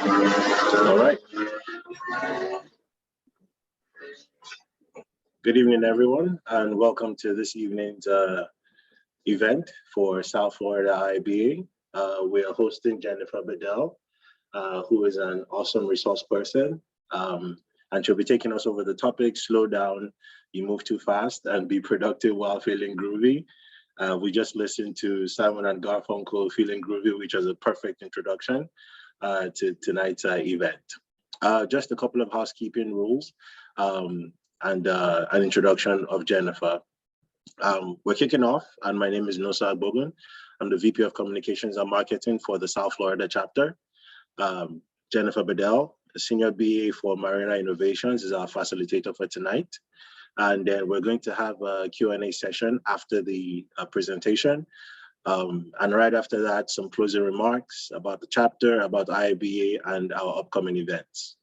All right. Good evening, everyone, and welcome to this evening's event for South Florida IIBA. We are hosting Jennifer Bedell, who is an awesome resource person, and she'll be taking us over the topic, slow down, you move too fast, and be productive while feeling groovy. We just listened to Simon and Garfunkel, Feeling Groovy, which was a perfect introduction to tonight's event. Just a couple of housekeeping rules and an introduction of Jennifer. We're kicking off, and my name is Nosa Bogun. I'm the VP of Communications and Marketing for the South Florida chapter. Jennifer Bedell, a Senior BA for Marina Innovations, is our facilitator for tonight. And then we're going to have a Q&A session after the presentation. And right after that, some closing remarks about the chapter, about IIBA, and our upcoming events.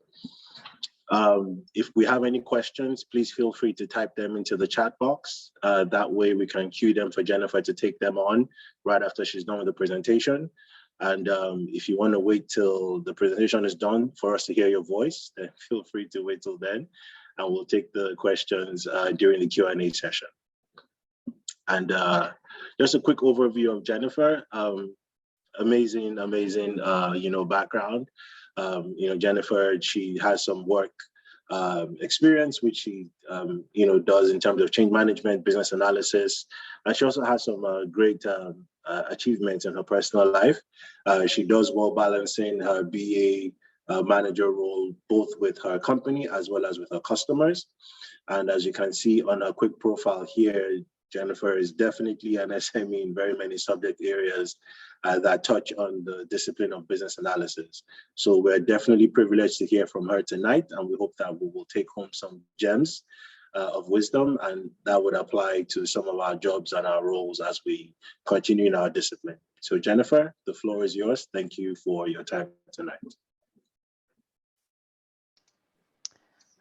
If we have any questions, please feel free to type them into the chat box. That way we can queue them for Jennifer to take them on right after she's done with the presentation. And if you want to wait till the presentation is done for us to hear your voice, then feel free to wait till then. And we'll take the questions during the Q&A session. And just a quick overview of Jennifer. Amazing, background. Jennifer, she has some work experience, which she, does in terms of change management, business analysis. And she also has some great achievements in her personal life. She does well balancing her BA manager role, both with her company as well as with her customers. And as you can see on a quick profile here, Jennifer is definitely an SME in very many subject areas that touch on the discipline of business analysis. So we're definitely privileged to hear from her tonight, and we hope that we will take home some gems of wisdom, and that would apply to some of our jobs and our roles as we continue in our discipline. So Jennifer, the floor is yours. Thank you for your time tonight.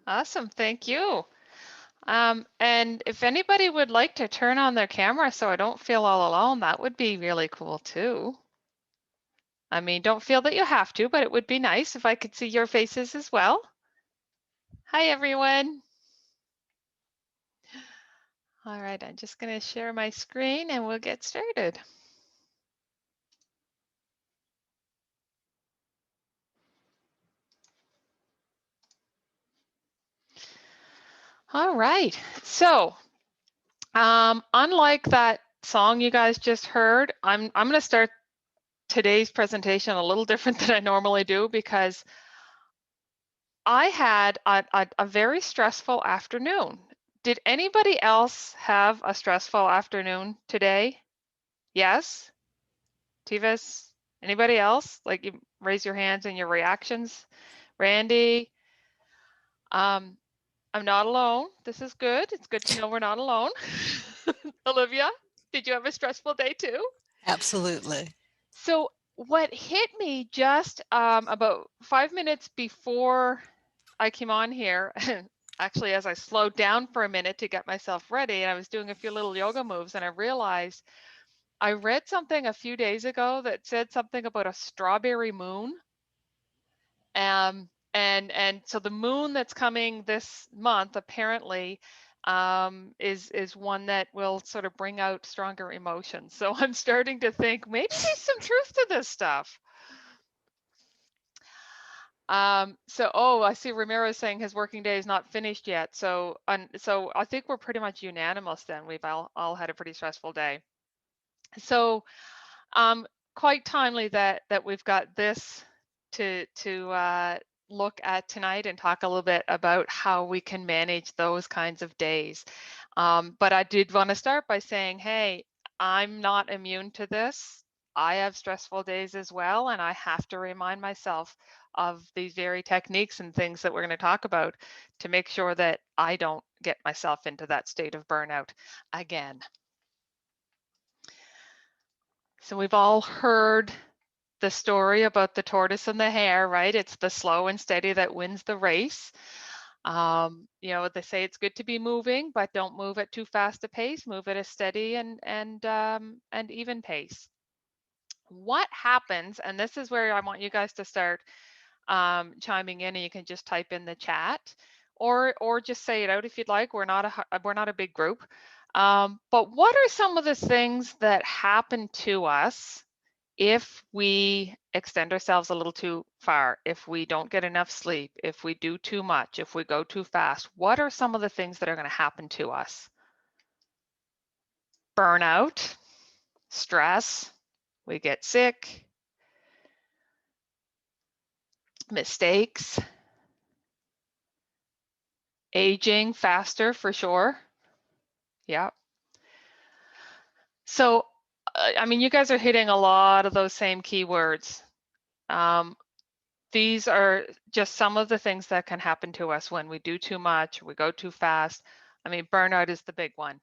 Awesome, thank you. And if anybody would like to turn on their camera so I don't feel all alone, that would be really cool too. I mean, don't feel that you have to, but it would be nice if I could see your faces as well. Hi, everyone. All right, I'm just going to share my screen and we'll get started. All right, so unlike that song you guys just heard, I'm going to start today's presentation a little different than I normally do because I had a very stressful afternoon. Did anybody else have a stressful afternoon today? Yes? Tivas? Anybody else? Like, you raise your hands and your reactions. Randy? I'm not alone. This is good. It's good to know we're not alone. Olivia, did you have a stressful day too? Absolutely. So what hit me just about 5 minutes before I came on here, actually as I slowed down for a minute to get myself ready, and I was doing a few little yoga moves, and I realized I read something a few days ago that said something about a strawberry moon. And so the moon that's coming this month apparently is one that will sort of bring out stronger emotions. So I'm starting to think maybe there's some truth to this stuff. I see Ramiro saying his working day is not finished yet. So I think we're pretty much unanimous then. We've all had a pretty stressful day. So quite timely that we've got this to look at tonight and talk a little bit about how we can manage those kinds of days. But I did want to start by saying, hey, I'm not immune to this. I have stressful days as well, and I have to remind myself of these very techniques and things that we're going to talk about to make sure that I don't get myself into that state of burnout again. So we've all heard the story about the tortoise and the hare, right? It's the slow and steady that wins the race. They say it's good to be moving, but don't move at too fast a pace. Move at a steady and even pace. What happens, and this is where I want you guys to start chiming in, and you can just type in the chat, or just say it out if you'd like. We're not a big group. But what are some of the things that happen to us if we extend ourselves a little too far, if we don't get enough sleep, if we do too much, if we go too fast? What are some of the things that are going to happen to us? Burnout, stress, we get sick, mistakes, aging faster for sure. Yeah. So, I mean, you guys are hitting a lot of those same keywords. These are just some of the things that can happen to us when we do too much, we go too fast. I mean, burnout is the big one.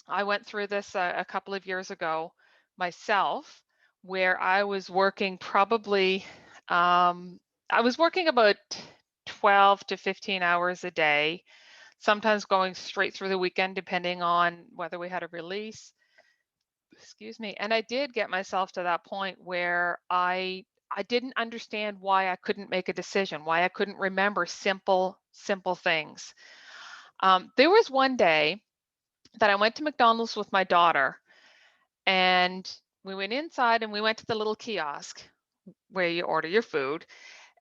I went through this a couple of years ago myself, where I was working probably, I was working about 12 to 15 hours a day, sometimes going straight through the weekend, depending on whether we had a release. Excuse me. And I did get myself to that point where I didn't understand why I couldn't make a decision, why I couldn't remember simple things. There was one day that I went to McDonald's with my daughter, and we went inside and we went to the little kiosk where you order your food,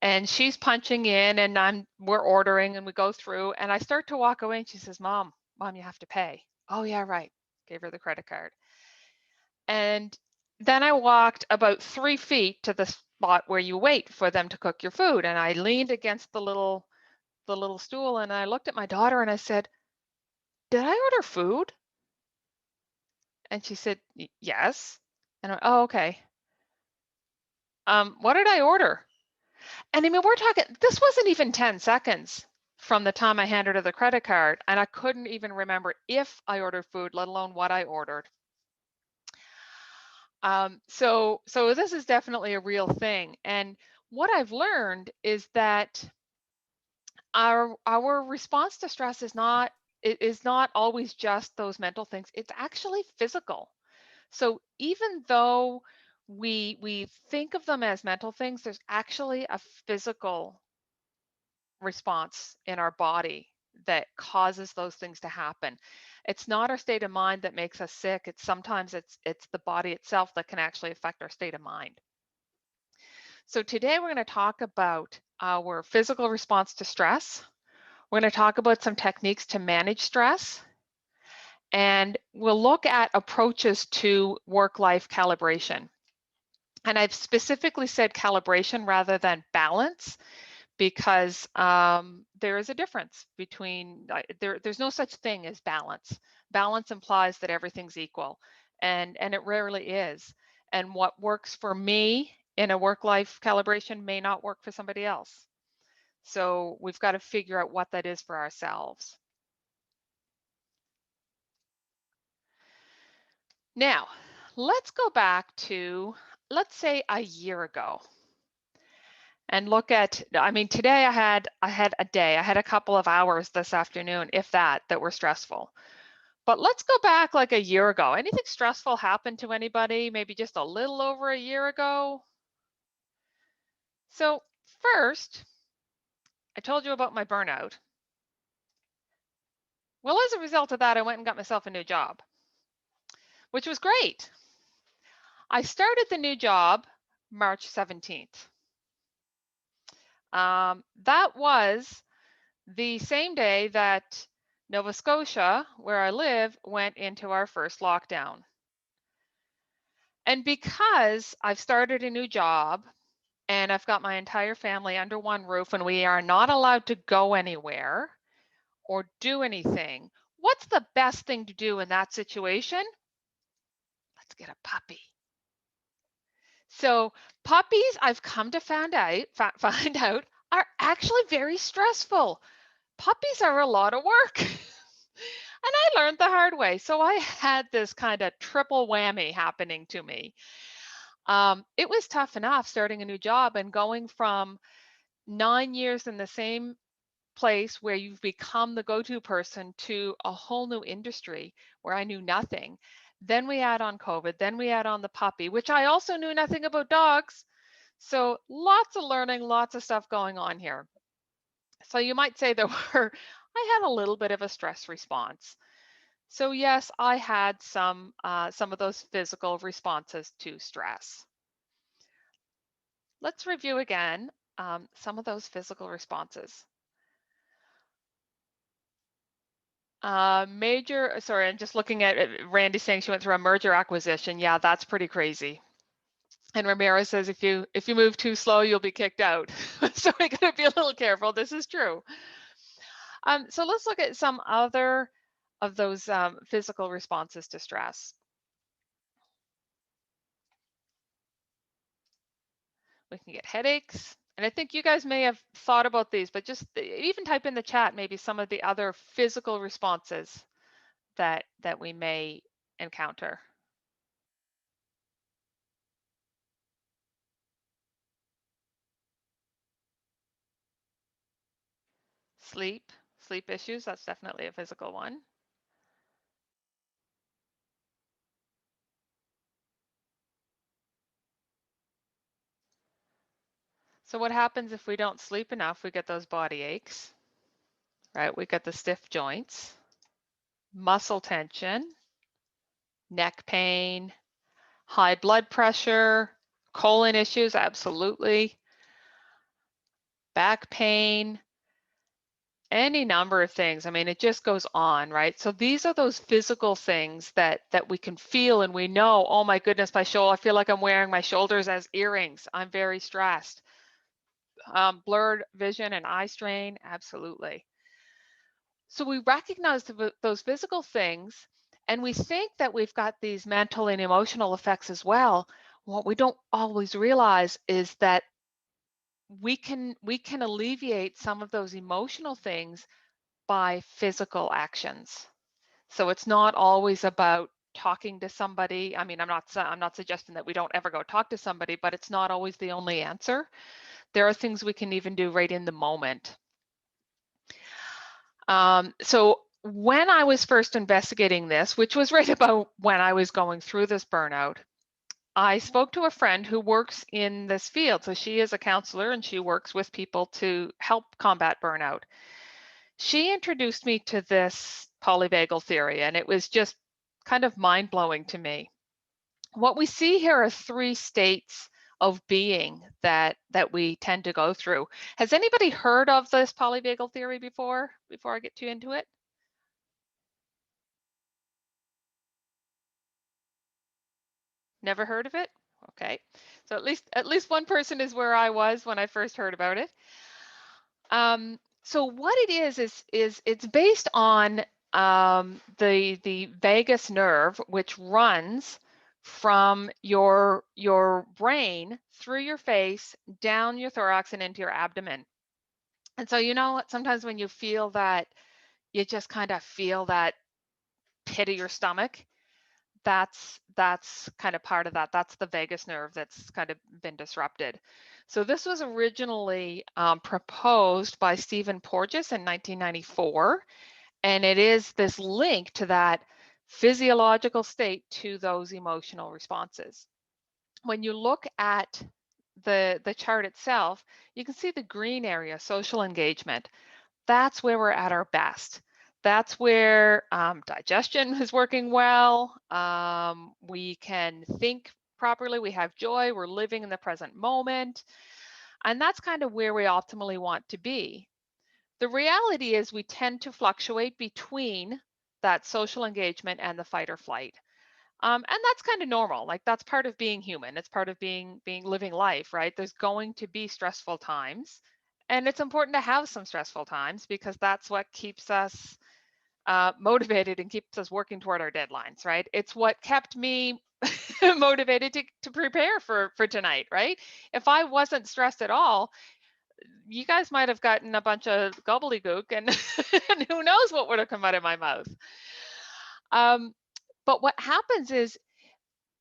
and she's punching in and we're ordering and we go through, and I start to walk away and she says, Mom, you have to pay. Oh yeah, right. Gave her the credit card. And then I walked about 3 feet to the spot where you wait for them to cook your food, and I leaned against the little stool, and I looked at my daughter and I said, did I order food? And she said, yes. And I, oh, okay. What did I order? And I mean, we're talking, this wasn't even 10 seconds from the time I handed her the credit card, and I couldn't even remember if I ordered food, let alone what I ordered. So this is definitely a real thing. And what I've learned is that our response to stress is not always just those mental things. It's actually physical. So even though we think of them as mental things, there's actually a physical response in our body that causes those things to happen. It's not our state of mind that makes us sick. It's sometimes it's the body itself that can actually affect our state of mind. So today we're going to talk about our physical response to stress. We're going to talk about some techniques to manage stress, and we'll look at approaches to work-life calibration. And I've specifically said calibration rather than balance, because there is a difference between, there's no such thing as balance. Balance implies that everything's equal, and it rarely is. And what works for me in a work-life calibration may not work for somebody else. So we've got to figure out what that is for ourselves. Now, let's go back to, let's say, a year ago. And look at, I mean, today I had a day, I had a couple of hours this afternoon, if that were stressful. But let's go back like a year ago. Anything stressful happened to anybody maybe just a little over a year ago? So first, I told you about my burnout. Well, as a result of that, I went and got myself a new job, which was great. I started the new job March 17th. That was the same day that Nova Scotia, where I live, went into our first lockdown. And because I've started a new job and I've got my entire family under one roof and we are not allowed to go anywhere or do anything, what's the best thing to do in that situation? Let's get a puppy. So puppies, I've come to find out, are actually very stressful. Puppies are a lot of work. And I learned the hard way. So I had this kind of triple whammy happening to me. It was tough enough starting a new job and going from 9 years in the same place where you've become the go-to person to a whole new industry where I knew nothing. Then we add on COVID, then we add on the puppy, which I also knew nothing about dogs. So lots of learning, lots of stuff going on here. So you might say I had a little bit of a stress response. So yes, I had some of those physical responses to stress. Let's review again some of those physical responses. Sorry, I'm just looking at Randy saying she went through a merger acquisition. Yeah, that's pretty crazy. And Ramirez says if you move too slow, you'll be kicked out. So we got to be a little careful. This is true. So let's look at some other of those physical responses to stress. We can get headaches. And I think you guys may have thought about these, but just even type in the chat maybe some of the other physical responses that we may encounter. Sleep issues, that's definitely a physical one. So what happens if we don't sleep enough? We get those body aches, right? We get the stiff joints, muscle tension, neck pain, high blood pressure, colon issues, absolutely, back pain, any number of things. I mean, it just goes on, right? So these are those physical things that we can feel and we know, oh my goodness, my shoulder, I feel like I'm wearing my shoulders as earrings. I'm very stressed. Blurred vision and eye strain, absolutely. So we recognize those physical things and we think that we've got these mental and emotional effects as well. What we don't always realize is that we can alleviate some of those emotional things by physical actions. So it's not always about talking to somebody. I mean, I'm not suggesting that we don't ever go talk to somebody, but it's not always the only answer. There are things we can even do right in the moment. So when I was first investigating this, which was right about when I was going through this burnout, I spoke to a friend who works in this field. So she is a counselor and she works with people to help combat burnout. She introduced me to this polyvagal theory, and it was just kind of mind-blowing to me. What we see here are 3 states of being that we tend to go through. Has anybody heard of this polyvagal theory before I get too into it? Never heard of it? Okay. So at least one person is where I was when I first heard about it. So what it is it's based on the vagus nerve, which runs from your brain through your face, down your thorax and into your abdomen. And so you know sometimes when you feel that, you just kind of feel that pit of your stomach, that's kind of part of that. That's the vagus nerve that's kind of been disrupted. So this was originally proposed by Stephen Porges in 1994, and it is this link to that physiological state to those emotional responses. When you look at the chart itself, you can see the green area, social engagement. That's where we're at our best. That's where digestion is working well. We can think properly. We have joy. We're living in the present moment. And that's kind of where we optimally want to be. The reality is we tend to fluctuate between that social engagement and the fight or flight. And that's kind of normal. Like that's part of being human. It's part of being living life, right? There's going to be stressful times. And it's important to have some stressful times because that's what keeps us motivated and keeps us working toward our deadlines, right? It's what kept me motivated to prepare for tonight, right? If I wasn't stressed at all, you guys might have gotten a bunch of gobbledygook and, and who knows what would have come out of my mouth. But what happens is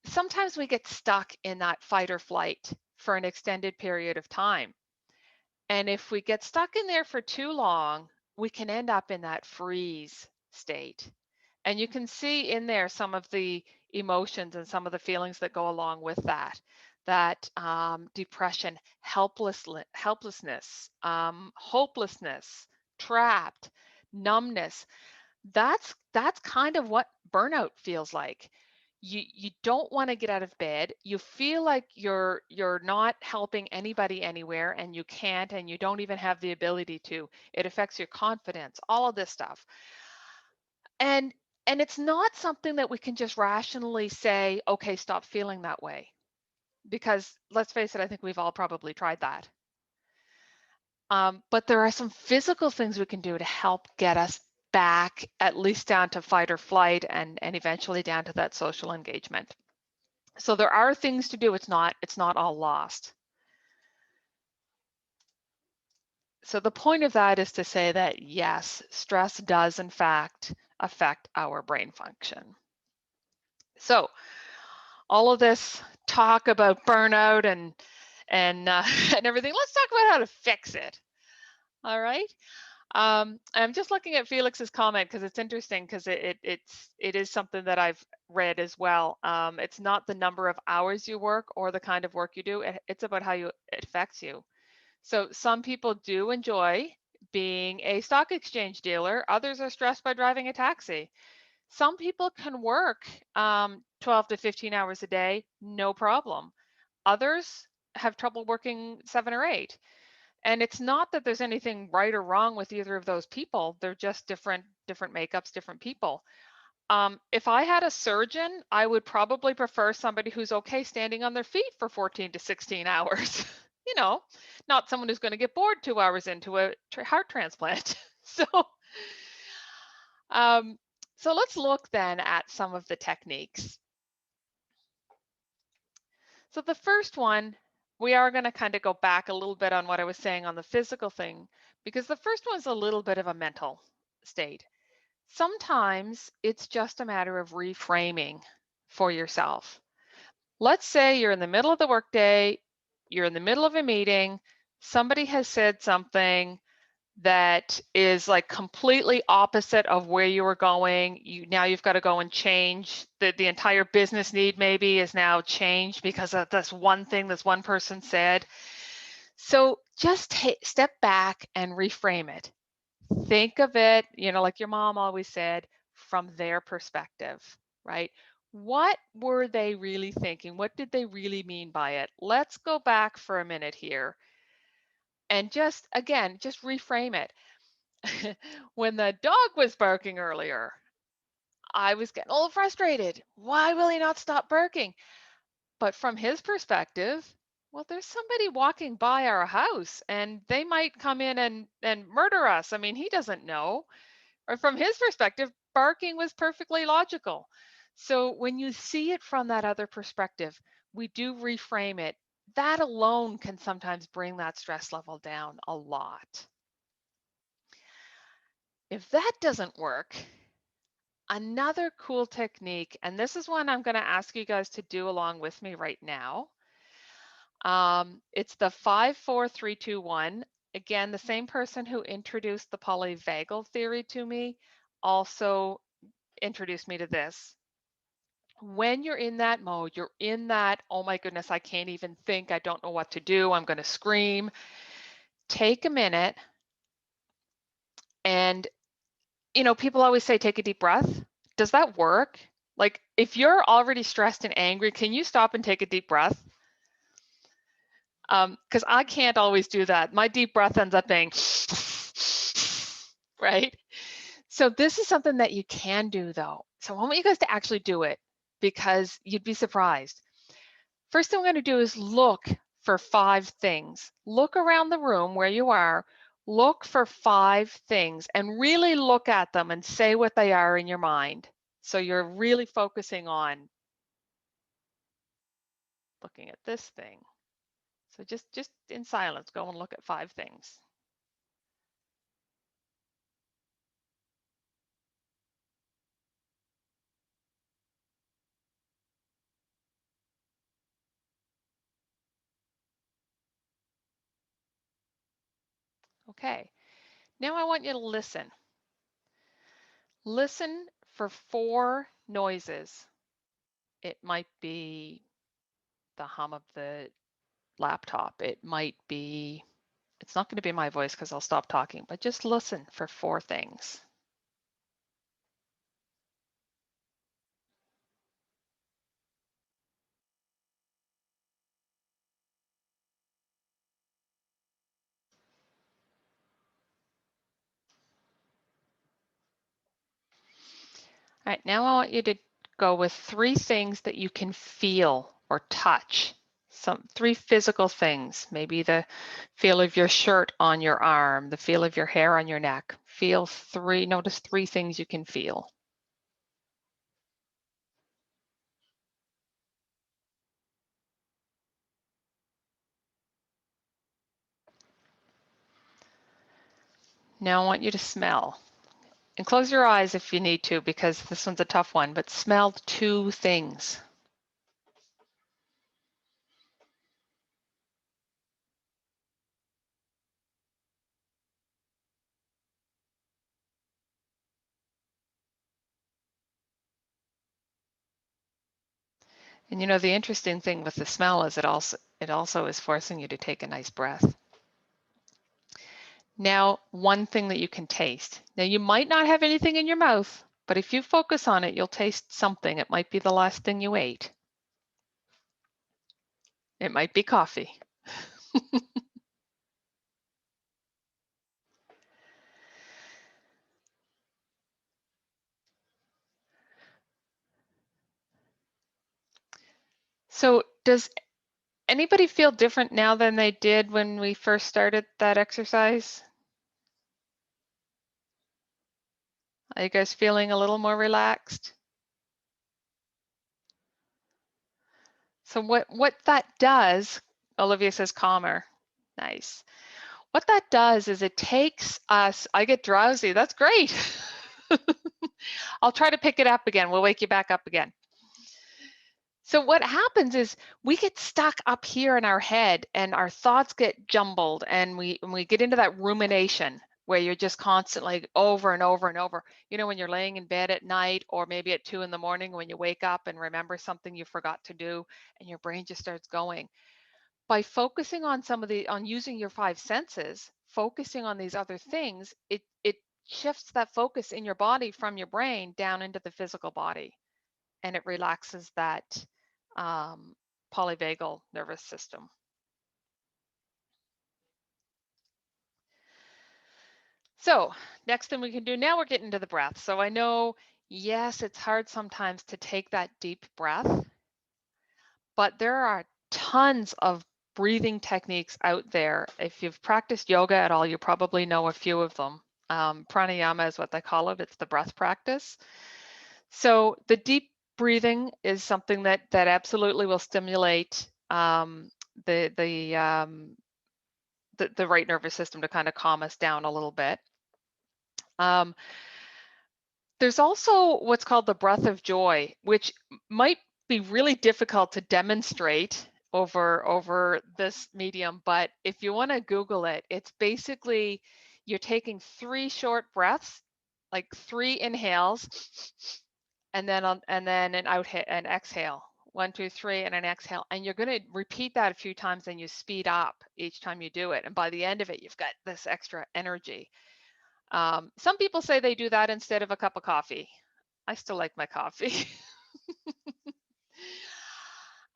sometimes we get stuck in that fight or flight for an extended period of time. And if we get stuck in there for too long, we can end up in that freeze state. And you can see in there some of the emotions and some of the feelings that go along with that. That depression, helplessness, hopelessness, trapped, numbness. That's kind of what burnout feels like. You don't want to get out of bed. You feel like you're not helping anybody anywhere, and you can't, and you don't even have the ability to. It affects your confidence, all of this stuff. And it's not something that we can just rationally say, okay, stop feeling that way. Because let's face it, I think we've all probably tried that. But there are some physical things we can do to help get us back, at least down to fight or flight, and eventually down to that social engagement. So there are things to do. It's not all lost. So the point of that is to say that yes, stress does in fact affect our brain function. So all of this talk about burnout and and everything, let's talk about how to fix it. All right. I'm just looking at Felix's comment because it's interesting, because it is something that I've read as well. It's not the number of hours you work or the kind of work you do. It's about how it affects you. So some people do enjoy being a stock exchange dealer. Others are stressed by driving a taxi. Some people can work 12 to 15 hours a day, no problem. Others have trouble working 7 or 8. And it's not that there's anything right or wrong with either of those people. They're just different makeups, different people. If I had a surgeon, I would probably prefer somebody who's okay standing on their feet for 14 to 16 hours. You know, not someone who's going to get bored 2 hours into a heart transplant. So, so let's look then at some of the techniques. So the first one, we are going to kind of go back a little bit on what I was saying on the physical thing, because the first one's a little bit of a mental state. Sometimes it's just a matter of reframing for yourself. Let's say you're in the middle of the workday, you're in the middle of a meeting, somebody has said something that is like completely opposite of where you were going. You've got to go and change the entire business need, maybe is now changed because of this one thing this one person said. So just step back and reframe it. Think of it, like your mom always said, from their perspective, right? What were they really thinking? What did they really mean by it? Let's go back for a minute here and just reframe it. When the dog was barking earlier, I was getting a little frustrated. Why will he not stop barking? But from his perspective, well, there's somebody walking by our house and they might come in and murder us. I mean, he doesn't know. Or from his perspective, barking was perfectly logical. So when you see it from that other perspective, we do reframe it. That alone can sometimes bring that stress level down a lot. If that doesn't work, another cool technique, and this is one I'm going to ask you guys to do along with me right now. It's the 5-4-3-2-1. Again, the same person who introduced the polyvagal theory to me also introduced me to this. When you're in that mode, you're in that, oh my goodness, I can't even think, I don't know what to do, I'm going to scream. Take a minute and, people always say, take a deep breath. Does that work? Like, if you're already stressed and angry, can you stop and take a deep breath? Because I can't always do that. My deep breath ends up being, right? So this is something that you can do though. So I want you guys to actually do it because you'd be surprised. First thing we're going to do is look for 5 things. Look around the room where you are. Look for 5 things and really look at them and say what they are in your mind. So you're really focusing on looking at this thing. So just in silence, go and look at 5 things. Okay, now I want you to listen. Listen for 4 noises, it might be the hum of the laptop. It might be, it's not going to be my voice because I'll stop talking, but just listen for 4 things. All right, now I want you to go with 3 things that you can feel or touch. 3 physical things, maybe the feel of your shirt on your arm, the feel of your hair on your neck. Notice 3 things you can feel. Now I want you to smell. And close your eyes if you need to, because this one's a tough one, but smell 2 things. And you know, the interesting thing with the smell is it also is forcing you to take a nice breath. Now, one thing that you can taste. Now, you might not have anything in your mouth, but if you focus on it, you'll taste something. It might be the last thing you ate. It might be coffee. So does anybody feel different now than they did when we first started that exercise? Are you guys feeling a little more relaxed? So what that does, Olivia says calmer. Nice. What that does is it takes us, I get drowsy, that's great. I'll try to pick it up again. We'll wake you back up again. So what happens is we get stuck up here in our head and our thoughts get jumbled and we get into that rumination where you're just constantly over and over and over. You know, when you're laying in bed at night or maybe at 2 in the morning when you wake up and remember something you forgot to do and your brain just starts going. By focusing on on using your 5 senses, focusing on these other things, it shifts that focus in your body from your brain down into the physical body, and it relaxes that polyvagal nervous system. So next thing we can do, now we're getting to the breath. So I know, yes, it's hard sometimes to take that deep breath, but there are tons of breathing techniques out there. If you've practiced yoga at all, you probably know a few of them. Pranayama is what they call it. It's the breath practice. So the deep breathing is something that absolutely will stimulate the right nervous system to kind of calm us down a little bit. There's also what's called the breath of joy, which might be really difficult to demonstrate over this medium, but if you want to Google it, it's basically you're taking 3 short breaths, like 3 inhales, and then an an exhale. 1, 2, 3, and an exhale. And you're going to repeat that a few times and you speed up each time you do it. And by the end of it, you've got this extra energy. Some people say they do that instead of a cup of coffee. I still like my coffee.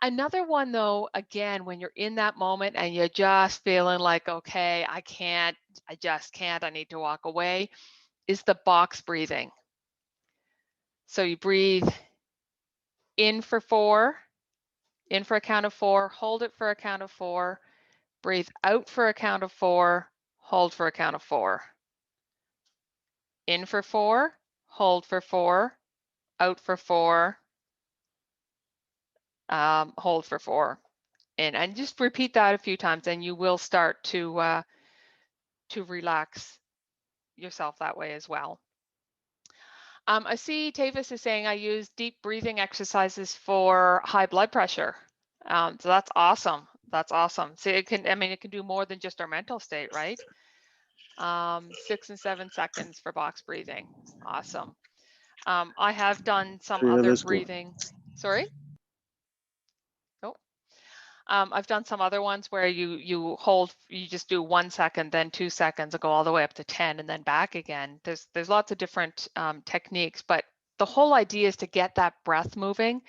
Another one though, again, when you're in that moment and you're just feeling like, okay, I just can't, I need to walk away, is the box breathing. So you breathe in for 4, in for a count of 4, hold it for a count of 4, breathe out for a count of 4, hold for a count of 4. In for 4, hold for 4, out for 4, hold for 4. And just repeat that a few times and you will start to relax yourself that way as well. I see Tavis is saying I use deep breathing exercises for high blood pressure. So that's awesome. That's awesome. So it can do more than just our mental state, right? 6 and 7 seconds for box breathing. Awesome. I have done some Yeah, other that's cool. breathing. Sorry? Oh. I've done some other ones where you hold, you just do 1 second, then 2 seconds, and go all the way up to 10, and then back again. There's lots of different techniques, but the whole idea is to get that breath moving,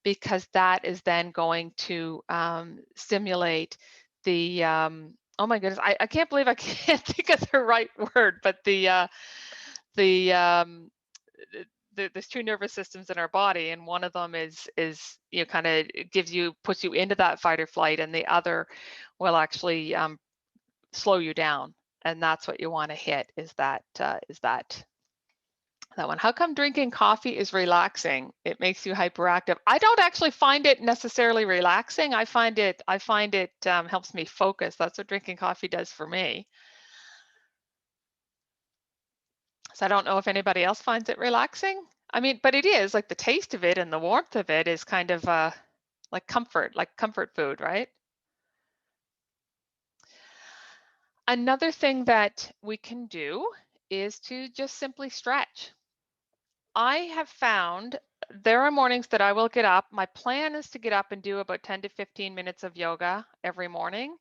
because that is then going to stimulate the oh my goodness, I can't believe I can't think of the right word, but the there's two nervous systems in our body, and one of them is kind of puts you into that fight or flight, and the other will actually slow you down, and that's what you want to hit, is that one. How come drinking coffee is relaxing? It makes you hyperactive. I don't actually find it necessarily relaxing. I find it helps me focus. That's what drinking coffee does for me. So I don't know if anybody else finds it relaxing. I mean, but it is, like, the taste of it and the warmth of it is kind of like comfort food, right? Another thing that we can do is to just simply stretch. I have found there are mornings that I will get up. My plan is to get up and do about 10 to 15 minutes of yoga every morning.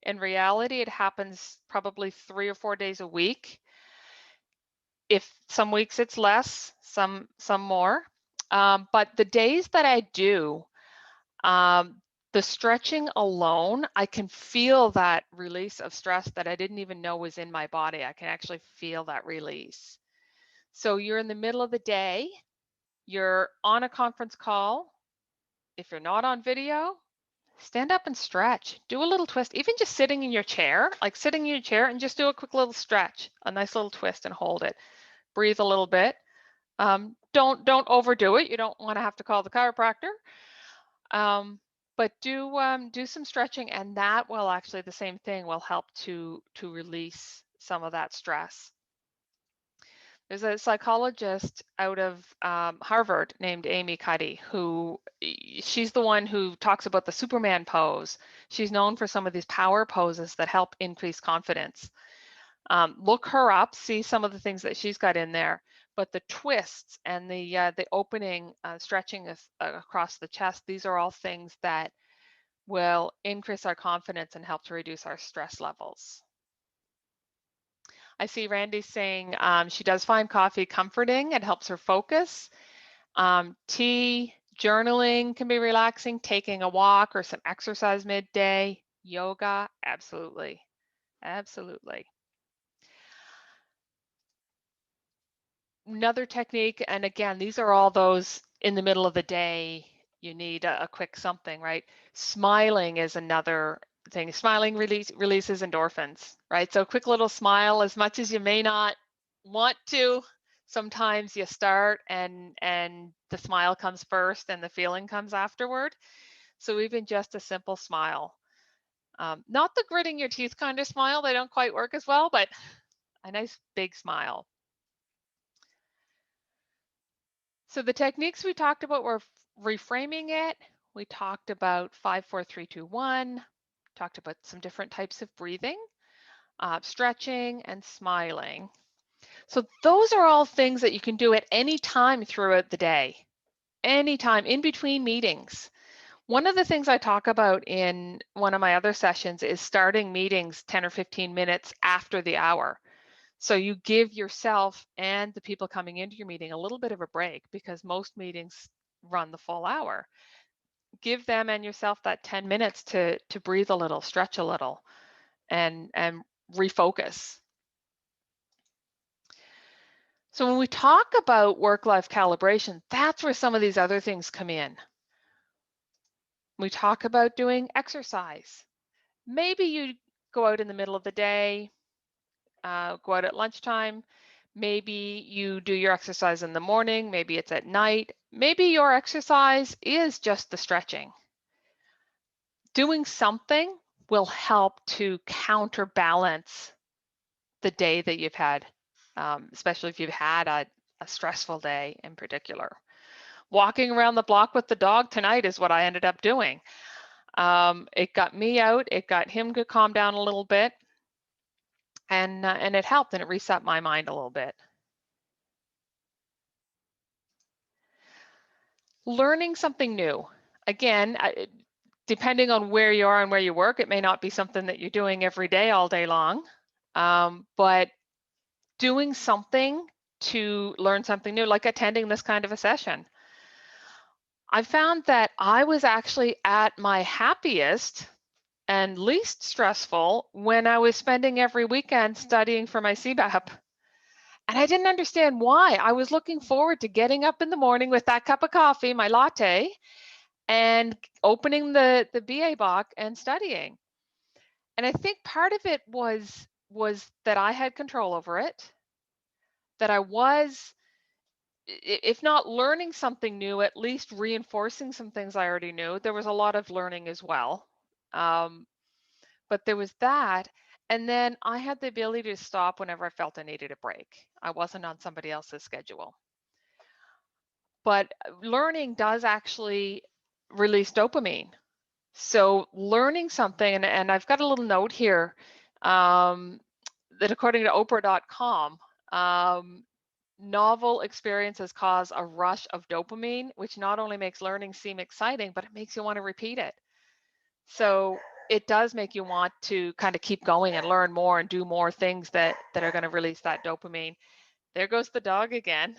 In reality, it happens probably 3 or 4 days a week. If some weeks it's less, some more. But the days that I do, the stretching alone, I can feel that release of stress that I didn't even know was in my body. I can actually feel that release. So you're in the middle of the day, you're on a conference call. If you're not on video, stand up and stretch. Do a little twist, even just sitting in your chair, like sitting in your chair, and just do a quick little stretch, a nice little twist, and hold it. Breathe a little bit. Don't overdo it. You don't want to have to call the chiropractor. But do some stretching, and that will actually, the same thing will help to release some of that stress. There's a psychologist out of Harvard named Amy Cuddy, who she's the one who talks about the Superman pose. She's known for some of these power poses that help increase confidence. Look her up, see some of the things that she's got in there. But the twists and the opening, stretching across the chest, these are all things that will increase our confidence and help to reduce our stress levels. I see Randy saying she does find coffee comforting. It helps her focus. Tea, journaling can be relaxing. Taking a walk or some exercise midday. Yoga, absolutely. Absolutely. Another technique, and again, these are all those in the middle of the day, you need a quick something, right? Smiling is another thing. Smiling releases endorphins, right? So a quick little smile, as much as you may not want to, sometimes you start and the smile comes first and the feeling comes afterward. So even just a simple smile, not the gritting your teeth kind of smile, they don't quite work as well, but a nice big smile. So the techniques we talked about were reframing it. We talked about 5, 4, 3, 2, 1. Talked about some different types of breathing, stretching, and smiling. So those are all things that you can do at any time throughout the day, anytime in between meetings. One of the things I talk about in one of my other sessions is starting meetings 10 or 15 minutes after the hour. So you give yourself and the people coming into your meeting a little bit of a break, because most meetings run the full hour. Give them and yourself that 10 minutes to breathe a little, stretch a little, and refocus. So when we talk about work-life calibration, that's where some of these other things come in. We talk about doing exercise. Maybe you go out in the middle of the day, go out at lunchtime. Maybe you do your exercise in the morning, maybe it's at night. Maybe your exercise is just the stretching. Doing something will help to counterbalance the day that you've had, especially if you've had a stressful day in particular. Walking around the block with the dog tonight is what I ended up doing. It got me out, it got him to calm down a little bit, and it helped, and it reset my mind a little bit. Learning something new. Again, depending on where you are and where you work, it may not be something that you're doing every day, all day long, but doing something to learn something new, like attending this kind of a session. I found that I was actually at my happiest and least stressful when I was spending every weekend studying for my CBAP. And I didn't understand why. I was looking forward to getting up in the morning with that cup of coffee, my latte, and opening the BA book and studying. And I think part of it was that I had control over it, that I was, if not learning something new, at least reinforcing some things I already knew. There was a lot of learning as well. But there was that. And then I had the ability to stop whenever I felt I needed a break. I wasn't on somebody else's schedule. But learning does actually release dopamine. So learning something, and I've got a little note here that according to Oprah.com, novel experiences cause a rush of dopamine, which not only makes learning seem exciting, but it makes you want to repeat it. So it does make you want to kind of keep going and learn more and do more things that are going to release that dopamine. There goes the dog again.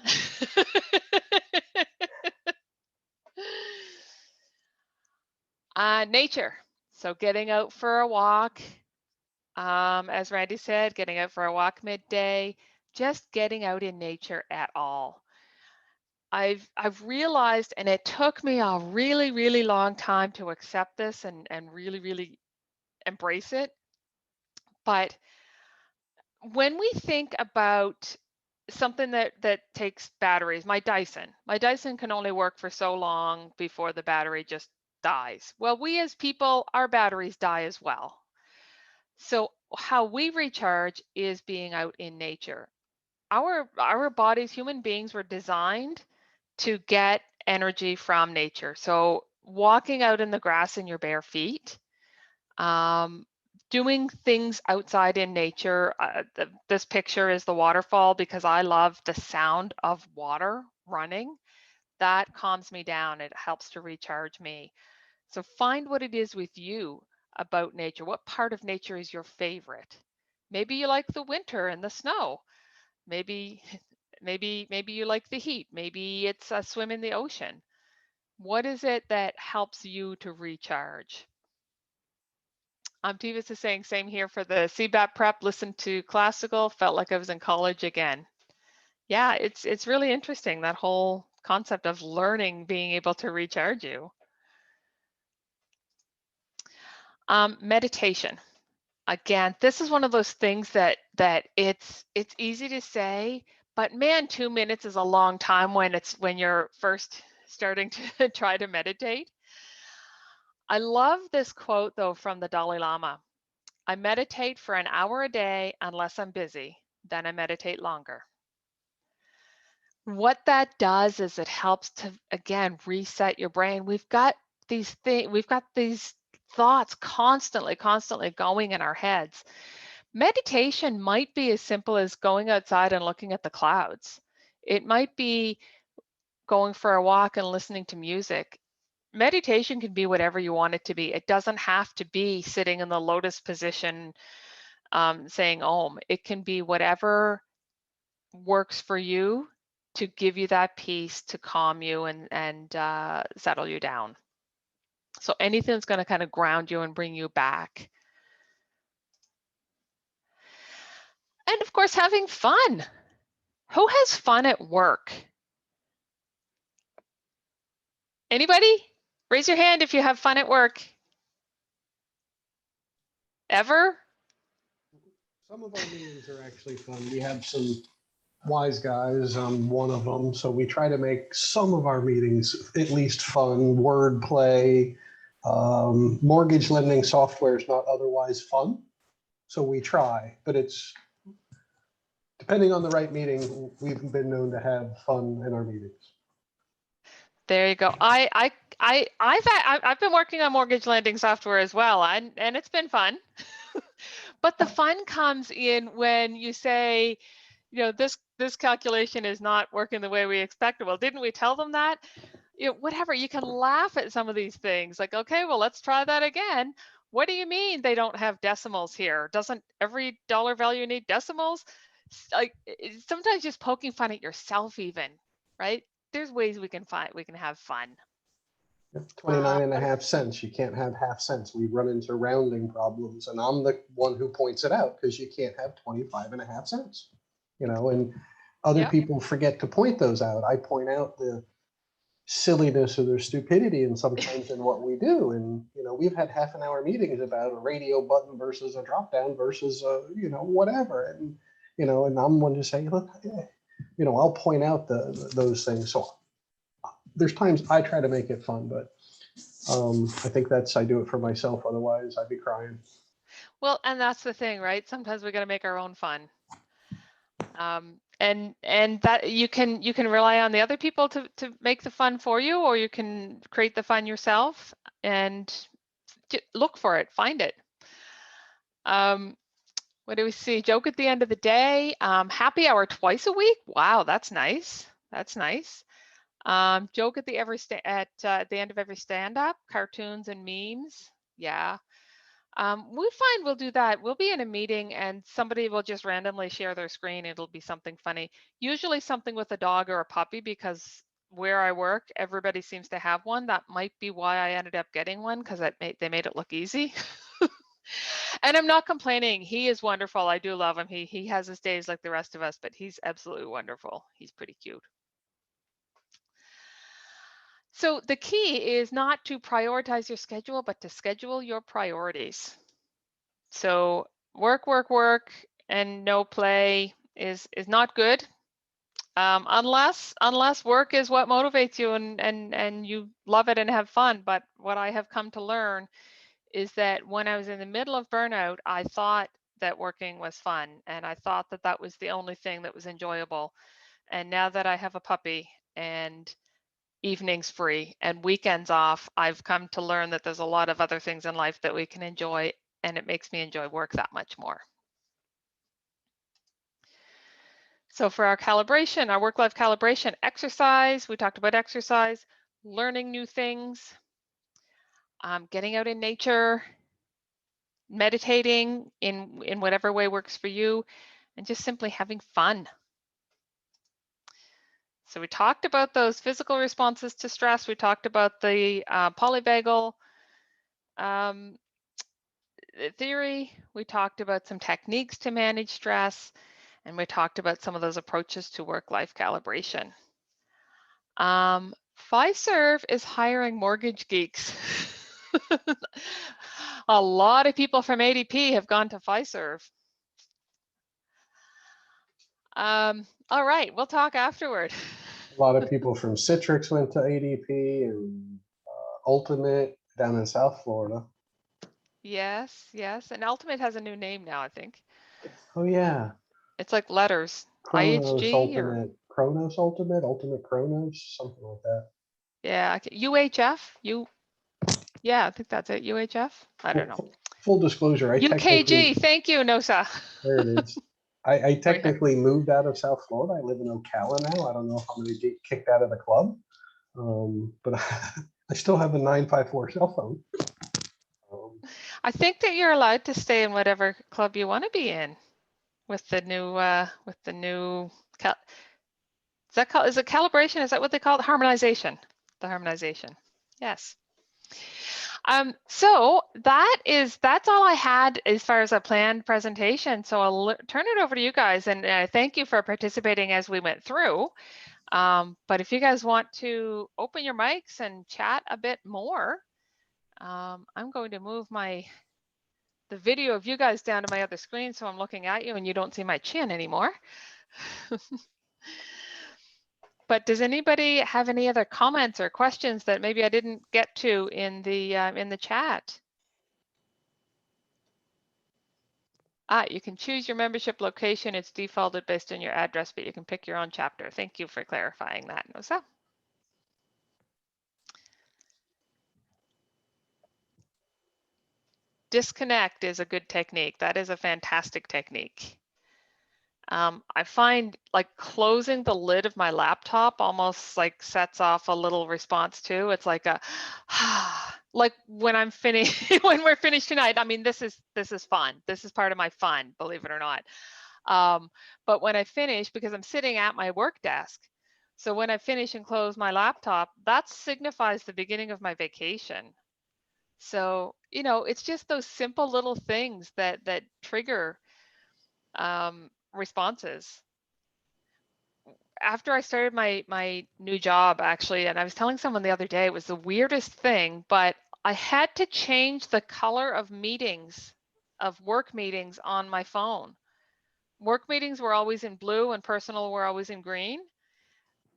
Nature. So getting out for a walk, as Randy said, getting out for a walk midday, just getting out in nature at all. I've realized, and it took me a really, really long time to accept this and really, really embrace it. But when we think about something that takes batteries, my Dyson can only work for so long before the battery just dies. Well, we as people, our batteries die as well. So how we recharge is being out in nature. Our bodies, human beings, were designed to get energy from nature. So walking out in the grass in your bare feet, doing things outside in nature. This picture is the waterfall because I love the sound of water running. That calms me down. It helps to recharge me. So find what it is with you about nature. What part of nature is your favorite? Maybe you like the winter and the snow. Maybe you like the heat. Maybe it's a swim in the ocean. What is it that helps you to recharge? Tivis is saying same here for the CBAP prep, listened to classical, felt like I was in college again. Yeah, it's really interesting, that whole concept of learning being able to recharge you. Meditation. Again, this is one of those things that it's easy to say, but man, 2 minutes is a long time when you're first starting to try to meditate. I love this quote though from the Dalai Lama. I meditate for an hour a day unless I'm busy, then I meditate longer. What that does is it helps to, again, reset your brain. We've got these thoughts constantly going in our heads. Meditation might be as simple as going outside and looking at the clouds. It might be going for a walk and listening to music. Meditation can be whatever you want it to be. It doesn't have to be sitting in the lotus position saying Om. It can be whatever works for you to give you that peace, to calm you and settle you down. So anything that's going to kind of ground you and bring you back. And of course, having fun. Who has fun at work? Anybody? Raise your hand if you have fun at work. Ever? Some of our meetings are actually fun. We have some wise guys. I'm one of them. So we try to make some of our meetings at least fun. Word play. Mortgage lending software is not otherwise fun. So we try, but it's depending on the right meeting, we've been known to have fun in our meetings. There you go. I've been working on mortgage lending software as well, and it's been fun. But the fun comes in when you say, you know, this calculation is not working the way we expected. Well, didn't we tell them that? whatever, you can laugh at some of these things. Like, okay, well, let's try that again. What do you mean they don't have decimals here? Doesn't every dollar value need decimals? Like, sometimes just poking fun at yourself even, right? There's ways we can have fun. 29.5 cents. You can't have half cents. We run into rounding problems, and I'm the one who points it out because you can't have 25.5 cents. And other people forget to point those out. I point out the silliness or their stupidity and sometimes in what we do. And, we've had half an hour meetings about a radio button versus a drop down versus, whatever. And, and I'm one to say, look, I'll point out those things. So there's times I try to make it fun, but I think I do it for myself. Otherwise I'd be crying. Well, and that's the thing, right? Sometimes we got to make our own fun. And that you can rely on the other people to make the fun for you, or you can create the fun yourself and look for it, find it. What do we see? Joke at the end of the day. Happy hour twice a week. Wow, that's nice. That's nice. Joke at the end of every stand-up. Cartoons and memes. Yeah. We find we'll do that. We'll be in a meeting and somebody will just randomly share their screen. It'll be something funny, usually something with a dog or a puppy, because where I work, everybody seems to have one. That might be why I ended up getting one, because they made it look easy. And I'm not complaining. He is wonderful. I do love him. He has his days like the rest of us, but he's absolutely wonderful. He's pretty cute. So the key is not to prioritize your schedule, but to schedule your priorities. So work, and no play is not good, unless work is what motivates you and you love it and have fun. But what I have come to learn is that when I was in the middle of burnout, I thought that working was fun, and I thought that that was the only thing that was enjoyable. And now that I have a puppy and evenings free and weekends off, I've come to learn that there's a lot of other things in life that we can enjoy, and it makes me enjoy work that much more. So for our calibration, our work-life calibration, exercise, we talked about exercise, learning new things, getting out in nature, meditating in whatever way works for you, and just simply having fun. So we talked about those physical responses to stress. We talked about the polyvagal theory. We talked about some techniques to manage stress, and we talked about some of those approaches to work-life calibration. Fiserv is hiring mortgage geeks. A lot of people from ADP have gone to Fiserv. All right, we'll talk afterward. A lot of people from Citrix went to ADP and Ultimate down in South Florida. Yes, and Ultimate has a new name now, I think. Oh yeah. It's like letters. Kronos IHG Ultimate, or Kronos Ultimate, Ultimate Kronos, something like that. yeah, UHF. Yeah, I think that's it. UHF. I don't know. Full disclosure, UKG. Thank you, Nosa. There it is. I technically moved out of South Florida. I live in Ocala now. I don't know if I'm going to get kicked out of the club, but I still have a 954 cell phone. I think that you're allowed to stay in whatever club you want to be in with the new is it calibration? Is that what they call it? Harmonization. The harmonization. Yes. So that's all I had as far as a planned presentation. So I'll turn it over to you guys, and thank you for participating as we went through. But if you guys want to open your mics and chat a bit more, I'm going to move the video of you guys down to my other screen, so I'm looking at you and you don't see my chin anymore. But does anybody have any other comments or questions that maybe I didn't get to in the chat? You can choose your membership location. It's defaulted based on your address, but you can pick your own chapter. Thank you for clarifying that, Nosa. Disconnect is a good technique. That is a fantastic technique. I find like closing the lid of my laptop almost like sets off a little response too. It's like a like when I'm finished, when we're finished tonight. I mean, this is fun. This is part of my fun, believe it or not. But when I finish, because I'm sitting at my work desk, so when I finish and close my laptop, that signifies the beginning of my vacation. So, you know, it's just those simple little things that trigger responses. After I started my new job, actually, and I was telling someone the other day, it was the weirdest thing, but I had to change the color of meetings, of work meetings on my phone. Work meetings were always in blue and personal were always in green,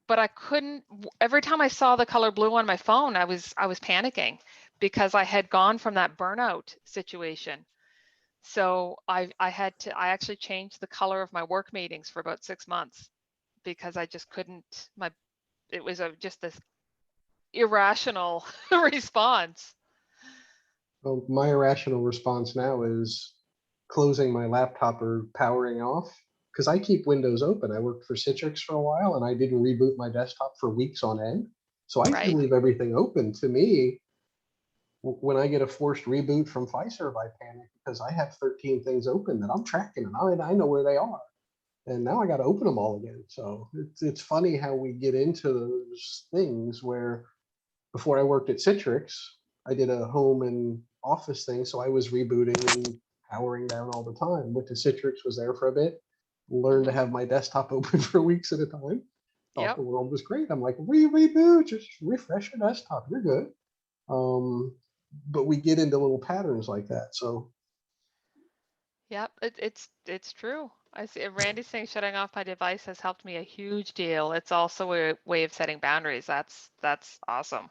but I couldn't, every time I saw the color blue on my phone, I was panicking because I had gone from that burnout situation. So I actually changed the color of my work meetings for about 6 months because I just couldn't, it was just this irrational response. Well, my irrational response now is closing my laptop or powering off because I keep Windows open. I worked for Citrix for a while and I didn't reboot my desktop for weeks on end. So I can Right. leave everything open. To me, when I get a forced reboot from Fiserv, I panic because I have 13 things open that I'm tracking and I know where they are. And now I got to open them all again. So it's funny how we get into those things where before I worked at Citrix, I did a home and office thing. So I was rebooting and powering down all the time. Went to Citrix, was there for a bit, learned to have my desktop open for weeks at a time. Thought Yep. the world was great. I'm like, reboot, just refresh your desktop. You're good. But we get into little patterns like that. So Yep. It's true. I see Randy's saying shutting off my device has helped me a huge deal. It's also a way of setting boundaries. That's awesome.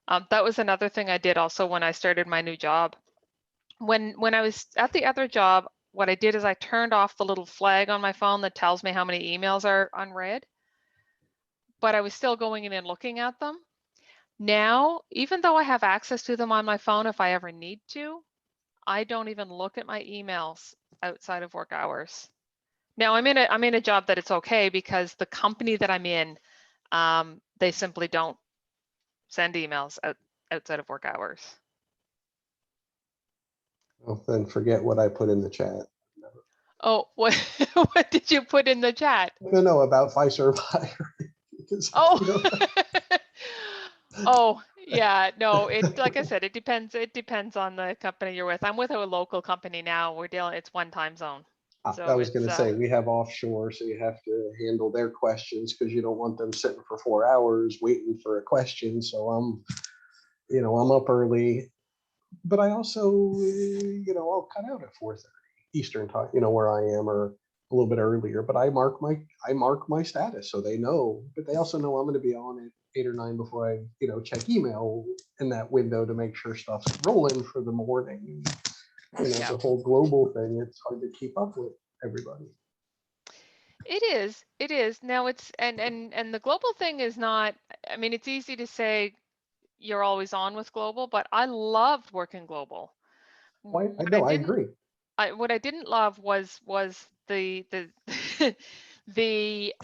That was another thing I did also when I started my new job. When I was at the other job, what I did is I turned off the little flag on my phone that tells me how many emails are unread, but I was still going in and looking at them. Now, even though I have access to them on my phone if I ever need to, I don't even look at my emails outside of work hours. Now, I'm in a job that it's okay because the company that I'm in, they simply don't send emails outside of work hours. well, then forget what I put in the chat. Oh, what what did you put in the chat? No, about Fiserv. Oh, oh yeah, no, it like I said, it depends on the company you're with. I'm with a local company now. We're dealing, it's one time zone. I So was going it's to say we have offshore, so you have to handle their questions because you don't want them sitting for 4 hours waiting for a question. So I'm up early, but I also, I'll cut out at 4:30 Eastern time, where I am, or a little bit earlier. But I mark my status so they know. But they also know I'm going to be on at 8 or 9 before I, check email in that window to make sure stuff's rolling for the morning. The whole global thing, it's hard to keep up with everybody. It is. Now it's and the global thing is not, I mean, it's easy to say you're always on with global, but I loved working global. I know, I agree. What I didn't love was the the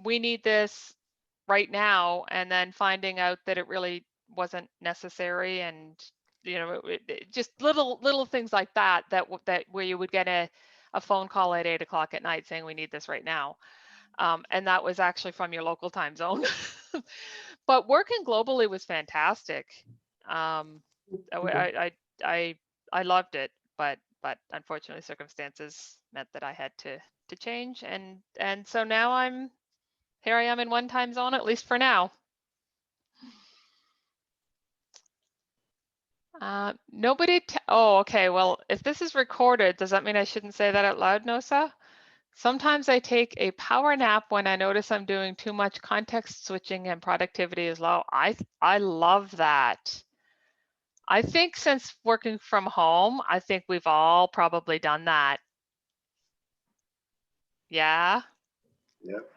we need this right now, and then finding out that it really wasn't necessary, and just little things like that where you would get a phone call at 8 o'clock at night saying we need this right now, and that was actually from your local time zone. But working globally was fantastic. I loved it, but unfortunately circumstances meant that I had to change, and so now here I am in one time zone, at least for now. Oh, okay, well, if this is recorded, does that mean I shouldn't say that out loud, Nosa? Sometimes I take a power nap when I notice I'm doing too much context switching and productivity is low. I love that. I think since working from home, I think we've all probably done that. Yeah. Yep.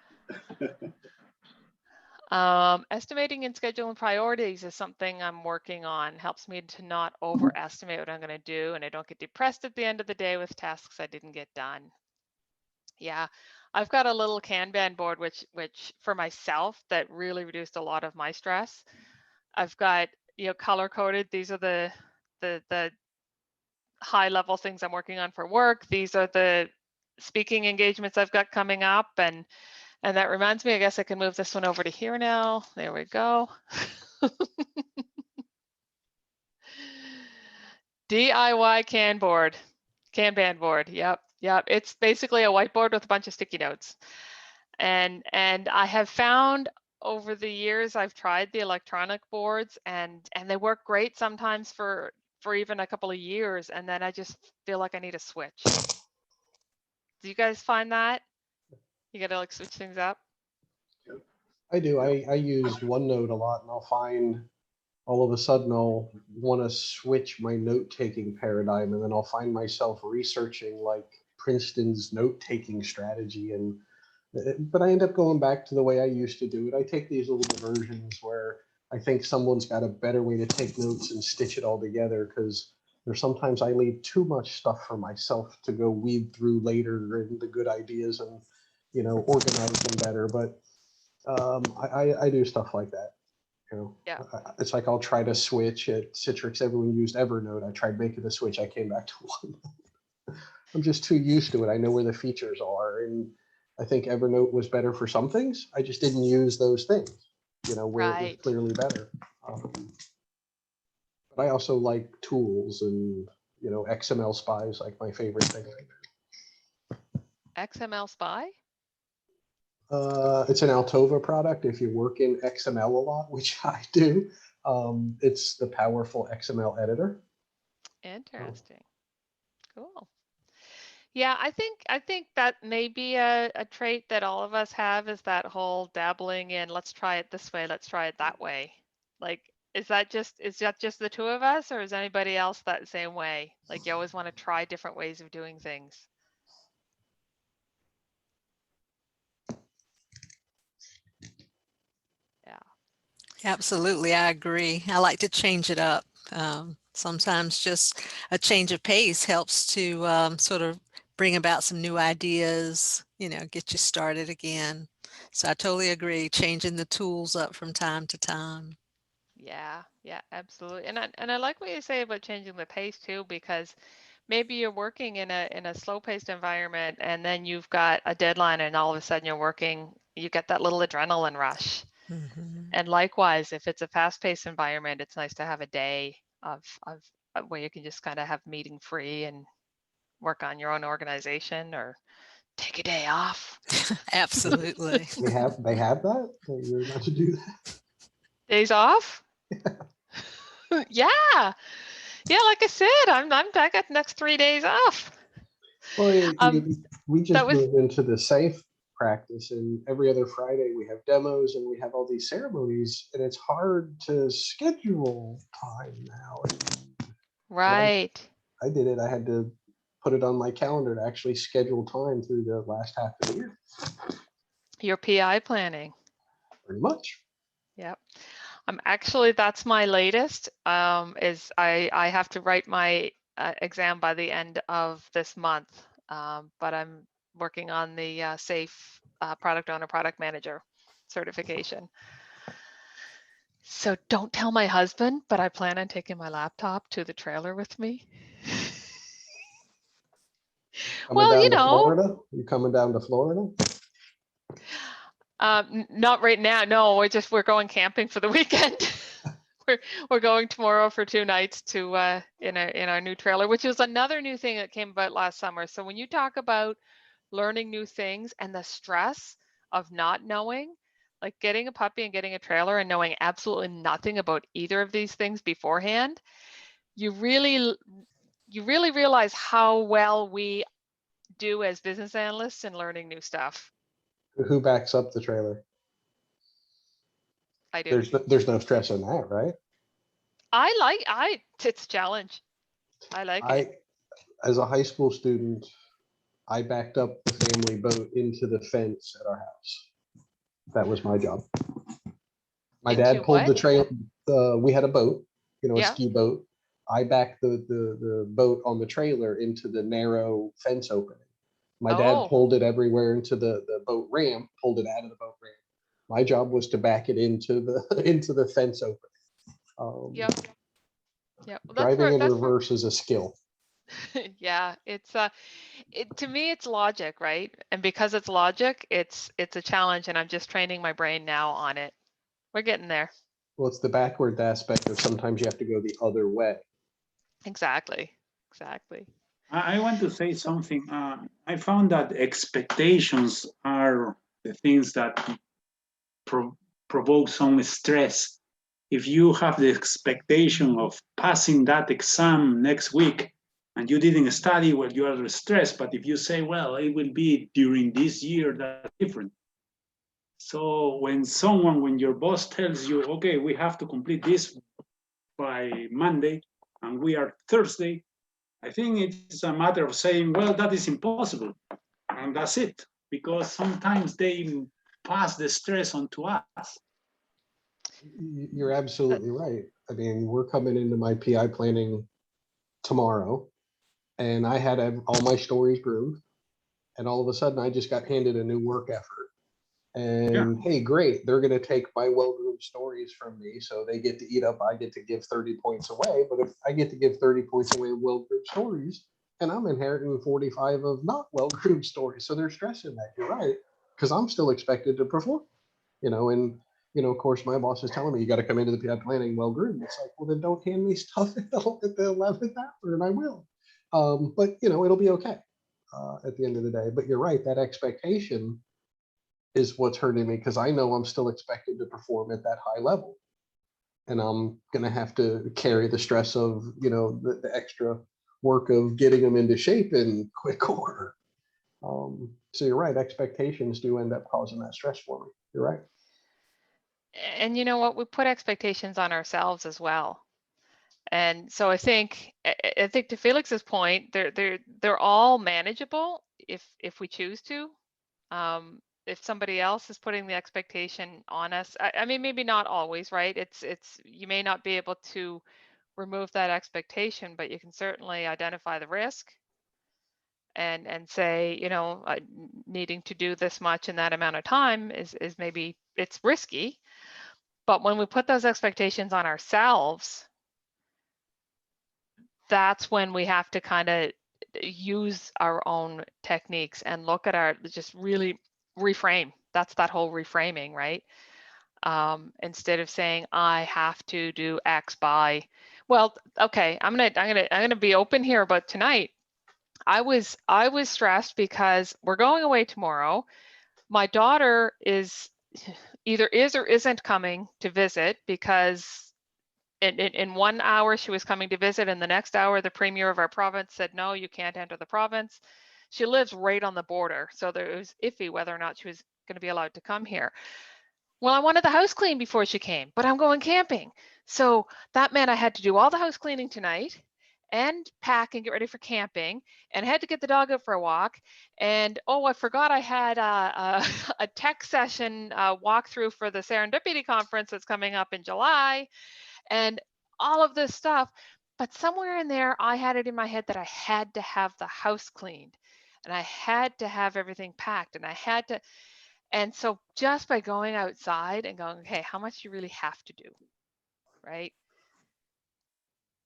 Estimating and scheduling priorities is something I'm working on. Helps me to not overestimate what I'm going to do, and I don't get depressed at the end of the day with tasks I didn't get done. Yeah, I've got a little Kanban board, which for myself that really reduced a lot of my stress. I've got, color coded. These are the high level things I'm working on for work. These are the speaking engagements I've got coming up, and that reminds me, I guess I can move this one over to here now. There we go. DIY Kanban board. Yep. It's basically a whiteboard with a bunch of sticky notes. And I have found over the years, I've tried the electronic boards, and they work great sometimes for even a couple of years, and then I just feel like I need a switch. Do you guys find that? You gotta like switch things up? I do. I use OneNote a lot, and I'll find all of a sudden I'll want to switch my note-taking paradigm, and then I'll find myself researching like Princeton's note-taking strategy, and but I end up going back to the way I used to do it. I take these little diversions where I think someone's got a better way to take notes and stitch it all together, because there's sometimes I leave too much stuff for myself to go weed through later and the good ideas and organize them better. But I do stuff like that. Yeah. It's like I'll try to switch at Citrix. Everyone used Evernote. I tried making the switch. I came back to one. I'm just too used to it. I know where the features are, and I think Evernote was better for some things. I just didn't use those things, where it was Right. clearly better. But I also like tools, and XML Spy is like my favorite thing right now. XML Spy? It's an Altova product. If you work in XML a lot, which I do, it's the powerful XML editor. Interesting. Cool. Yeah, I think that may be a trait that all of us have, is that whole dabbling in, let's try it this way, let's try it that way. Like, is that just the two of us, or is anybody else that same way? Like, you always want to try different ways of doing things. Yeah. Absolutely, I agree. I like to change it up. Sometimes just a change of pace helps to sort of bring about some new ideas, get you started again. So I totally agree, changing the tools up from time to time. Yeah, absolutely. And I like what you say about changing the pace too, because maybe you're working in a slow-paced environment, and then you've got a deadline, and all of a sudden you get that little adrenaline rush. Mm-hmm. And likewise, if it's a fast-paced environment, it's nice to have a day of where you can just kind of have meeting free and work on your own organization, or take a day off. Absolutely. They have that? You're not to do that? Days off? Yeah. Like I said, I got the next 3 days off. Well, we just that was moved into the safe practice, and every other Friday we have demos and we have all these ceremonies, and it's hard to schedule time now. right. I did it. I had to put it on my calendar to actually schedule time through the last half of the year. Your PI planning. Pretty much. Yep. Actually, that's my latest, is I have to write my exam by the end of this month, but I'm working on the SAFE product owner, product manager certification. So don't tell my husband, but I plan on taking my laptop to the trailer with me. Coming down to Florida? You coming down to Florida? Not right now. No, we're going camping for the weekend. we're going tomorrow for 2 nights to in our new trailer, which is another new thing that came about last summer. So when you talk about learning new things and the stress of not knowing, like getting a puppy and getting a trailer and knowing absolutely nothing about either of these things beforehand, you really realize how well we do as business analysts in learning new stuff. Who backs up the trailer? I do. There's no stress in that, right? It's a challenge. I like it. As a high school student, I backed up the family boat into the fence at our house. That was my job. My dad pulled the trail. We had a boat, a ski boat. I backed the boat on the trailer into the narrow fence opening. My dad Oh. pulled it everywhere into the boat ramp, pulled it out of the boat ramp. My job was to back it into the into the fence opening. Yep. Yeah. Well, Driving in that's reverse is a skill. yeah, it's to me it's logic, right? And because it's logic, it's a challenge, and I'm just training my brain now on it. We're getting there. Well, it's the backward aspect of sometimes you have to go the other way. Exactly. Exactly. I want to say something. I found that expectations are the things that provoke some stress. If you have the expectation of passing that exam next week and you didn't study, well, you are stressed. But if you say, well, it will be during this year, that's different. So when your boss tells you, okay, we have to complete this by Monday and we are Thursday, I think it's a matter of saying, well, that is impossible. And that's it. Because sometimes they pass the stress on to us. You're absolutely right. I mean, we're coming into my PI planning tomorrow, and I had all my stories groomed, and all of a sudden I just got handed a new work effort. And hey, great, they're going to take my well-groomed stories from me, so they get to eat up. I get to give 30 points away. But if I get to give 30 points away of well-groomed stories, and I'm inheriting 45 of not well-groomed stories, so they're stressing that. You're right, because I'm still expected to perform. And of course, my boss is telling me you got to come into the PI planning well-groomed. It's like, well, then don't hand me stuff at the 11th hour, and I will. But it'll be okay at the end of the day. But you're right, that expectation is what's hurting me, because I know I'm still expected to perform at that high level, and I'm going to have to carry the stress of the extra work of getting them into shape in quick order. So you're right, expectations do end up causing that stress for me. You're right. And you know what? We put expectations on ourselves as well. And so I think to Felix's point, they're all manageable if we choose to. If somebody else is putting the expectation on us, I mean, maybe not always, right? It's you may not be able to remove that expectation, but you can certainly identify the risk and say, needing to do this much in that amount of time is maybe it's risky. But when we put those expectations on ourselves, that's when we have to kind of use our own techniques and look at just really reframe. That's that whole reframing, right? Instead of saying I have to do X by, well, okay, I'm gonna be open here about tonight. I was stressed because we're going away tomorrow. My daughter either is or isn't coming to visit, because in 1 hour she was coming to visit, and the next hour the premier of our province said, no, you can't enter the province. She lives right on the border, so it was iffy whether or not she was going to be allowed to come here. Well, I wanted the house cleaned before she came, but I'm going camping. So that meant I had to do all the house cleaning tonight and pack and get ready for camping, and I had to get the dog out for a walk. And oh, I forgot I had a tech session walkthrough for the Serendipity conference that's coming up in July, and all of this stuff. But somewhere in there, I had it in my head that I had to have the house cleaned, and I had to have everything packed, and I had to. And so just by going outside and going, okay, how much do you really have to do, right?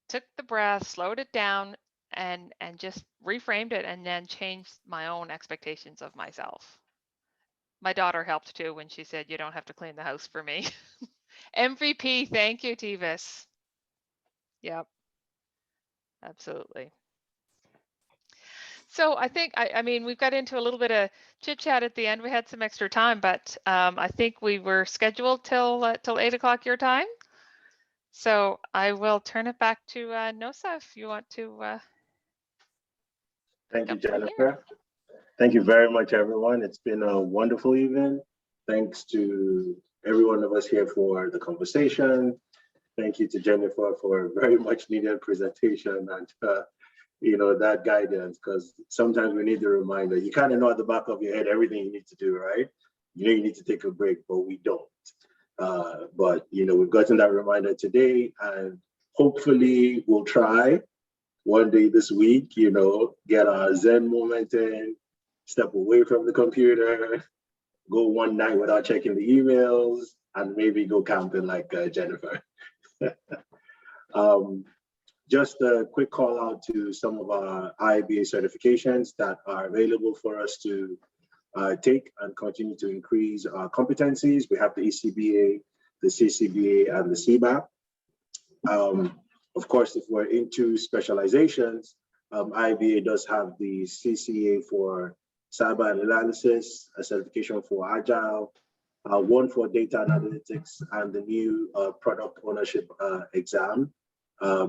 Took the breath, slowed it down, and just reframed it, and then changed my own expectations of myself. My daughter helped too when she said, you don't have to clean the house for me. MVP, thank you, Tevis. Yep, absolutely. So I think, I mean, we've got into a little bit of chit chat at the end. We had some extra time, but I think we were scheduled till 8 o'clock your time. So I will turn it back to Nosa if you want to. Thank you, Jennifer. Thank you very much, everyone. It's been a wonderful evening. Thanks to every one of us here for the conversation. Thank you to Jennifer for a very much needed presentation and that guidance, because sometimes we need the reminder. You kind of know at the back of your head everything you need to do, right? You know you need to take a break, but we don't. But we've gotten that reminder today, and hopefully we'll try one day this week, get our Zen moment in, step away from the computer, go one night without checking the emails, and maybe go camping like Jennifer. Just a quick call out to some of our IIBA certifications that are available for us to take and continue to increase our competencies. We have the ECBA, the CCBA, and the CMAP. Of course, if we're into specializations, IIBA does have the CCA for cyber analysis, a certification for Agile, one for data analytics, and the new product ownership exam,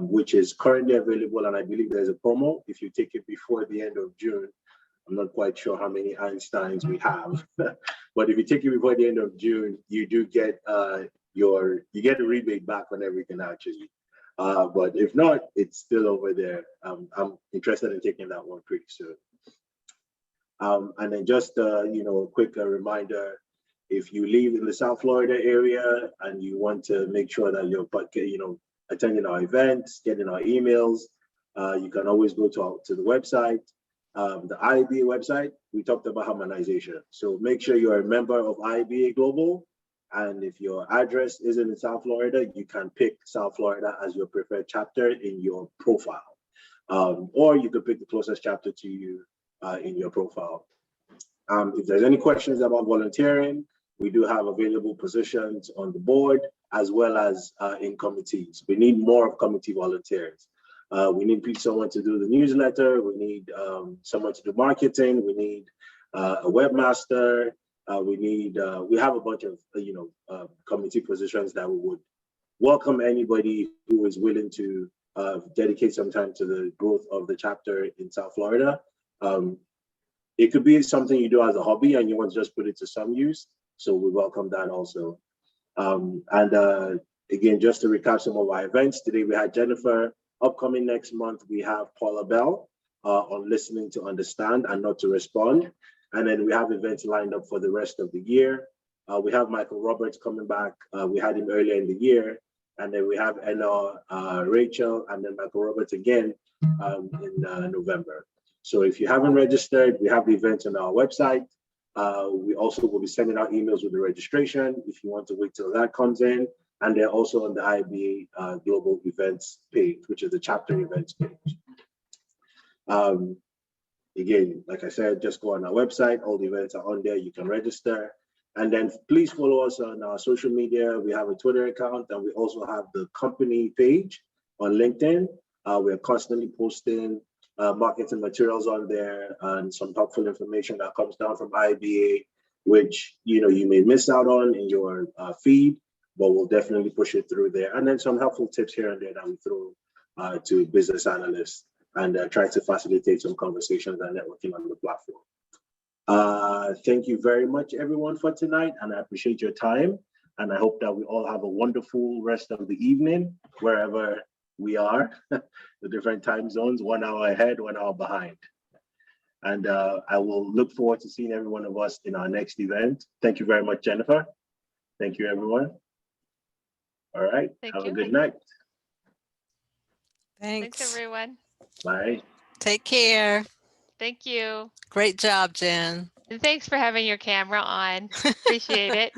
which is currently available, and I believe there's a promo. If you take it before the end of June, I'm not quite sure how many Einsteins we have, but if you take it before the end of June, you do get you get a rebate back on everything actually. But if not, it's still over there. I'm interested in taking that one pretty soon. And then just a quick reminder: if you live in the South Florida area and you want to make sure that you're attending our events, getting our emails, you can always go to the website. The IIBA website, we talked about harmonization. So make sure you're a member of IIBA Global. And if your address isn't in South Florida, you can pick South Florida as your preferred chapter in your profile. Or you could pick the closest chapter to you in your profile. If there's any questions about volunteering, we do have available positions on the board as well as in committees. We need more of committee volunteers. We need someone to do the newsletter. We need someone to do marketing. We need a webmaster. We have a bunch of committee positions that we would welcome anybody who is willing to dedicate some time to the growth of the chapter in South Florida. It could be something you do as a hobby and you want to just put it to some use. So we welcome that also. Again, just to recap some of our events, today we had Jennifer. Upcoming next month, we have Paula Bell on listening to understand and not to respond. And then we have events lined up for the rest of the year. We have Michael Roberts coming back. We had him earlier in the year. And then we have Anna, Rachel, and then Michael Roberts again in November. So if you haven't registered, we have the events on our website. We also will be sending out emails with the registration if you want to wait till that comes in. And they're also on the IIBA Global Events page, which is the chapter events page. Again, like I said, just go on our website. All the events are on there. You can register. And then please follow us on our social media. We have a Twitter account, and we also have the company page on LinkedIn. We're constantly posting marketing materials on there and some helpful information that comes down from IIBA, which you may miss out on in your feed, but we'll definitely push it through there. And then some helpful tips here and there that we throw to business analysts and try to facilitate some conversations and networking on the platform. Thank you very much, everyone, for tonight, and I appreciate your time. And I hope that we all have a wonderful rest of the evening, wherever we are, the different time zones, 1 hour ahead, 1 hour behind. And I will look forward to seeing every one of us in our next event. Thank you very much, Jennifer. Thank you, everyone. All right, have a good night. Thanks, everyone. Bye. Take care. Thank you. Great job, Jen. And thanks for having your camera on. Appreciate it.